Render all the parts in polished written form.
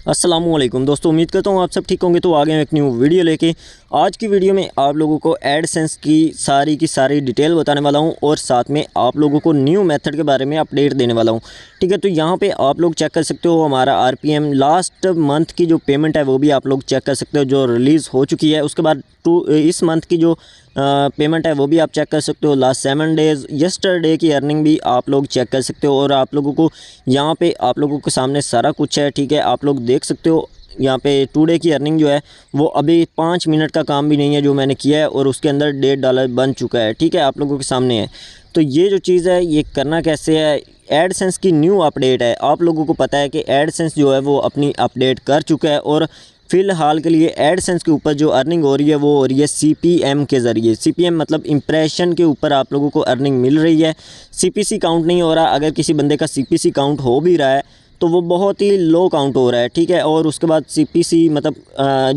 अस्सलामुअलैकुम दोस्तों, उम्मीद करता हूँ आप सब ठीक होंगे। तो आ गए हैं एक न्यू वीडियो लेके। आज की वीडियो में आप लोगों को एडसेंस की सारी डिटेल बताने वाला हूँ और साथ में आप लोगों को न्यू मेथड के बारे में अपडेट देने वाला हूँ। ठीक है, तो यहाँ पे आप लोग चेक कर सकते हो हमारा आरपीएम लास्ट मंथ की जो पेमेंट है वो भी आप लोग चेक कर सकते हो, जो रिलीज़ हो चुकी है। उसके बाद इस मंथ की जो पेमेंट है वो भी आप चेक कर सकते हो। लास्ट 7 डेज़ यस्टरडे की अर्निंग भी आप लोग चेक कर सकते हो। और आप लोगों को यहाँ पे आप लोगों के सामने सारा कुछ है। ठीक है, आप लोग देख सकते हो यहाँ पे टुडे की अर्निंग जो है वो अभी 5 मिनट का काम भी नहीं है जो मैंने किया है, और उसके अंदर $1.5 बन चुका है। ठीक है, आप लोगों के सामने है। तो ये जो चीज़ है ये करना कैसे है, एडसेंस की न्यू अपडेट है। आप लोगों को पता है कि एडसेंस जो है वो अपनी अपडेट कर चुका है, और फ़िलहाल के लिए एडसेंस के ऊपर जो अर्निंग हो रही है वो हो रही है सीपीएम के ज़रिए। सीपीएम मतलब इम्प्रेशन के ऊपर आप लोगों को अर्निंग मिल रही है। सीपीसी काउंट नहीं हो रहा। अगर किसी बंदे का सीपीसी काउंट हो भी रहा है तो वो बहुत ही लो काउंट हो रहा है। ठीक है, और उसके बाद सीपीसी मतलब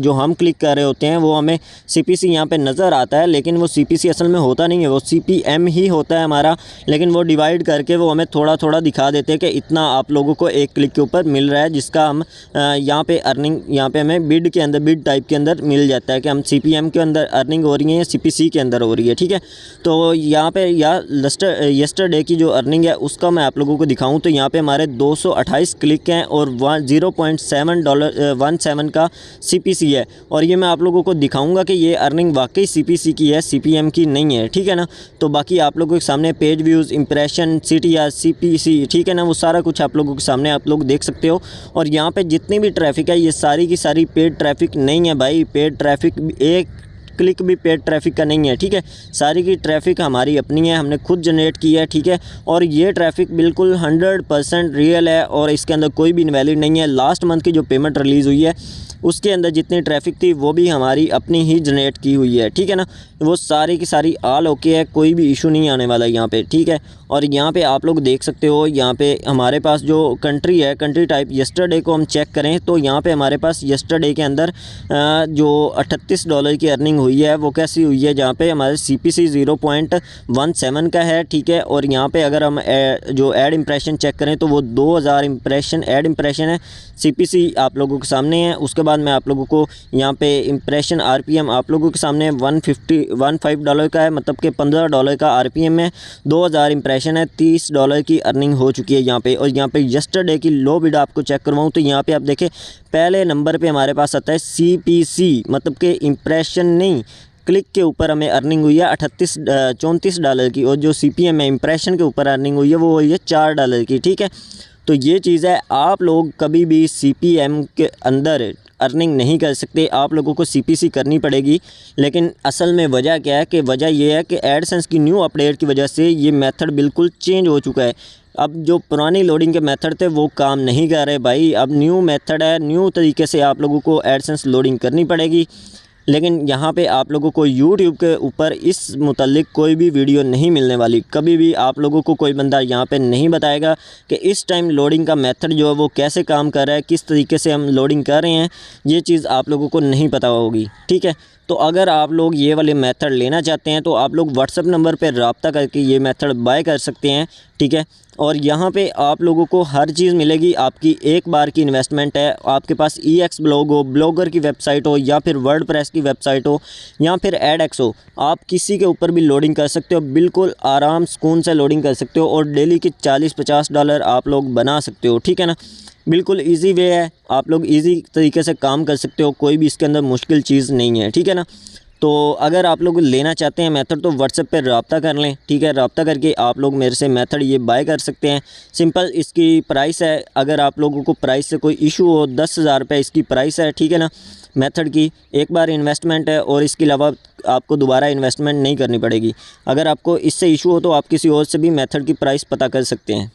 जो हम क्लिक कर रहे होते हैं वो हमें सीपीसी यहाँ पे नज़र आता है, लेकिन वो सीपीसी असल में होता नहीं है, वो सीपीएम ही होता है हमारा। लेकिन वो डिवाइड करके वो हमें थोड़ा थोड़ा दिखा देते हैं कि इतना आप लोगों को एक क्लिक के ऊपर मिल रहा है, जिसका हम यहाँ पे अर्निंग यहाँ पे हमें बिड के अंदर, बिड टाइप के अंदर मिल जाता है कि हम सीपीएम के अंदर अर्निंग हो रही है या सीपीसी के अंदर हो रही है। ठीक है, तो यहाँ पे यस्टरडे की जो अर्निंग है उसका मैं आप लोगों को दिखाऊँ तो यहाँ पे हमारे 228 क्लिक हैं और $0.7 का सीपीसी है। और ये मैं आप लोगों को दिखाऊंगा कि ये अर्निंग वाकई सीपीसी की है, सीपीएम की नहीं है। ठीक है ना, तो बाकी आप लोगों के सामने page views, impression, CTR, CPC, ठीक है ना, वो सारा कुछ आप लोगों के सामने आप लोग देख सकते हो। और यहाँ पे जितनी भी ट्रैफिक है ये सारी की सारी पेड ट्रैफिक नहीं है भाई। पेड ट्रैफिक एक क्लिक भी पेड ट्रैफिक का नहीं है। ठीक है, सारी की ट्रैफिक हमारी अपनी है, हमने खुद जनरेट की है। ठीक है, और ये ट्रैफिक बिल्कुल 100% रियल है और इसके अंदर कोई भी इनवैलिड नहीं है। लास्ट मंथ की जो पेमेंट रिलीज़ हुई है उसके अंदर जितनी ट्रैफिक थी वो भी हमारी अपनी ही जनरेट की हुई है। ठीक है ना, वो सारी की सारी ऑल ओके है, कोई भी इशू नहीं आने वाला यहाँ पे। ठीक है, और यहाँ पे आप लोग देख सकते हो, यहाँ पे हमारे पास जो कंट्री है, कंट्री टाइप यस्टरडे को हम चेक करें तो यहाँ पे हमारे पास यस्टरडे के अंदर जो $38 की अर्निंग हुई है वो कैसी हुई है, जहाँ पे हमारे सीपीसी 0.17 का है। ठीक है, और यहाँ पे अगर हम जो ऐड इम्प्रेशन चेक करें तो वो 2000 इम्प्रेशन ऐड इम्प्रेशन है। सीपीसी आप लोगों के सामने है। उसके बाद मैं आप लोगों को यहाँ पे इम्प्रेशन आरपीएम आप लोगों के सामने $15 का है, मतलब कि $15 का आरपीएम है। 2000 इम्प्रेशन है, $30 की अर्निंग हो चुकी है यहाँ पे। और यहाँ पे यस्टरडे की लो बिड आपको चेक करवाऊँ तो यहाँ पे आप देखें पहले नंबर पे हमारे पास आता है सीपीसी, मतलब कि इम्प्रेशन नहीं, क्लिक के ऊपर हमें अर्निंग हुई है $34 की। और जो सीपीएम है इम्प्रेशन के ऊपर अर्निंग हुई है वो हुई है $4 की। ठीक है, तो ये चीज़ है, आप लोग कभी भी सीपीएम के अंदर अर्निंग नहीं कर सकते, आप लोगों को सीपीसी करनी पड़ेगी। लेकिन असल में वजह क्या है कि वजह ये है कि एडसेंस की न्यू अपडेट की वजह से ये मेथड बिल्कुल चेंज हो चुका है। अब जो पुरानी लोडिंग के मेथड थे वो काम नहीं कर रहे भाई। अब न्यू मेथड है, न्यू तरीके से आप लोगों को एडसेंस लोडिंग करनी पड़ेगी। लेकिन यहाँ पे आप लोगों को YouTube के ऊपर इस मुतल्लिक कोई भी वीडियो नहीं मिलने वाली। कभी भी आप लोगों को कोई बंदा यहाँ पे नहीं बताएगा कि इस टाइम लोडिंग का मेथड जो है वो कैसे काम कर रहा है, किस तरीके से हम लोडिंग कर रहे हैं, ये चीज़ आप लोगों को नहीं पता होगी। ठीक है, तो अगर आप लोग ये वाले मेथड लेना चाहते हैं तो आप लोग व्हाट्सएप नंबर पर रब्ता करके ये मेथड बाय कर सकते हैं। ठीक है, और यहाँ पे आप लोगों को हर चीज़ मिलेगी। आपकी एक बार की इन्वेस्टमेंट है, आपके पास EX ब्लॉग हो, ब्लॉगर की वेबसाइट हो, या फिर वर्डप्रेस की वेबसाइट हो, या फिर एडएक्स हो, आप किसी के ऊपर भी लोडिंग कर सकते हो। बिल्कुल आराम सुकून से लोडिंग कर सकते हो और डेली के $40-50 आप लोग बना सकते हो। ठीक है ना, बिल्कुल इजी वे है, आप लोग इजी तरीके से काम कर सकते हो, कोई भी इसके अंदर मुश्किल चीज़ नहीं है। ठीक है ना, तो अगर आप लोग लेना चाहते हैं मेथड तो व्हाट्सएप पे रब्ता कर लें। ठीक है, रब्ता करके आप लोग मेरे से मेथड ये बाय कर सकते हैं। सिंपल इसकी प्राइस है, अगर आप लोगों को प्राइस से कोई इशू हो, 10,000 रुपये इसकी प्राइस है। ठीक है ना, मेथड की एक बार इन्वेस्टमेंट है और इसके अलावा आपको दोबारा इन्वेस्टमेंट नहीं करनी पड़ेगी। अगर आपको इससे इशू हो तो आप किसी और से भी मेथड की प्राइस पता कर सकते हैं।